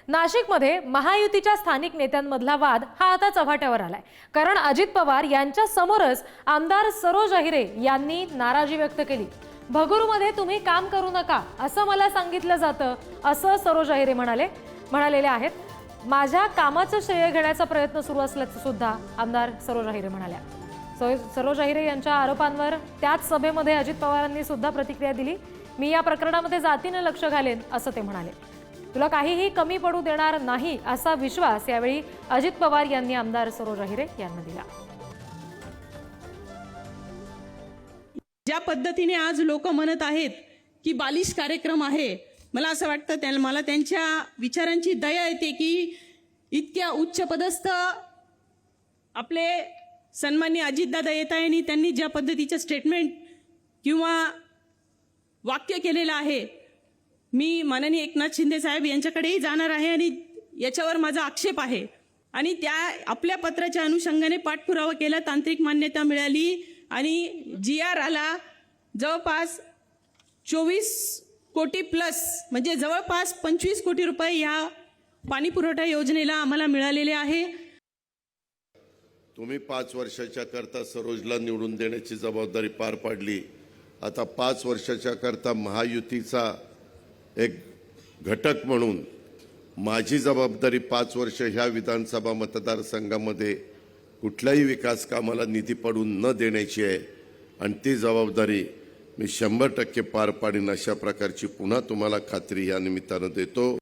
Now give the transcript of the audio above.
नाशिकमध्ये महायुतीच्या स्थानिक नेत्यांमधला वाद हा आता चव्हाट्यावर आलाय। कारण अजित पवार यांच्या समोरच आमदार सरोज अहिरे यांनी नाराजी व्यक्त केली। भगुरूमध्ये तुम्ही काम करू नका असं मला सांगितलं जातं असं सरोज अहिरे म्हणालेले आहेत। माझ्या कामाचं श्रेय घेण्याचा प्रयत्न सुरू असल्याचं सुद्धा आमदार सरोज अहिरे म्हणाल्या। सरोज अहिरे यांच्या आरोपांवर त्याच सभेमध्ये अजित पवारांनी सुद्धा प्रतिक्रिया दिली। मी या प्रकरणामध्ये जातीने लक्ष घालेन असं ते म्हणाले। तुला काहीही कमी पडू देणार नाही असा विश्वास यावेळी अजित पवार यांनी आमदार सरोज अहिरे यांना दिला। ज्या पद्धतीने आज लोक म्हणत आहेत की बालिश कार्यक्रम आहे, मला असं वाटतं मला त्यांच्या विचारांची दया येते की इतक्या उच्च पदस्थ आपले सन्माननीय अजितदादा येत आहे आणि त्यांनी ज्या पद्धतीचं स्टेटमेंट किंवा वाक्य केलेलं आहे, मी माननीय एकनाथ शिंदे साहेब यांच्याकडेही जाणार आहे आणि याच्यावर माझा आक्षेप आहे। आणि त्या आपल्या पत्राच्या अनुषंगाने पाठपुरावा केला, तांत्रिक मान्यता मिळाली आणि GR आला। जवळपास 24 कोटी प्लस म्हणजे जवळपास 25 कोटी रुपये या पाणी पुरवठा योजनेला आम्हाला मिळालेले आहे। तुम्ही 5 वर्षाच्या करता सरोजला निवडून देण्याची जबाबदारी पार पाडली। आता 5 वर्षाच्या करता महायुतीचा एक घटक म्हणून माझी जबाबदारी 5 वर्ष ह्या विधानसभा मतदारसंघामध्ये कुठल्याही विकास कामाला निधी पडून न देण्याची आहे आणि ती जबाबदारी मी 100% पार पाडीन अशा प्रकारची पुन्हा तुम्हाला खात्री या निमित्तानं देतो।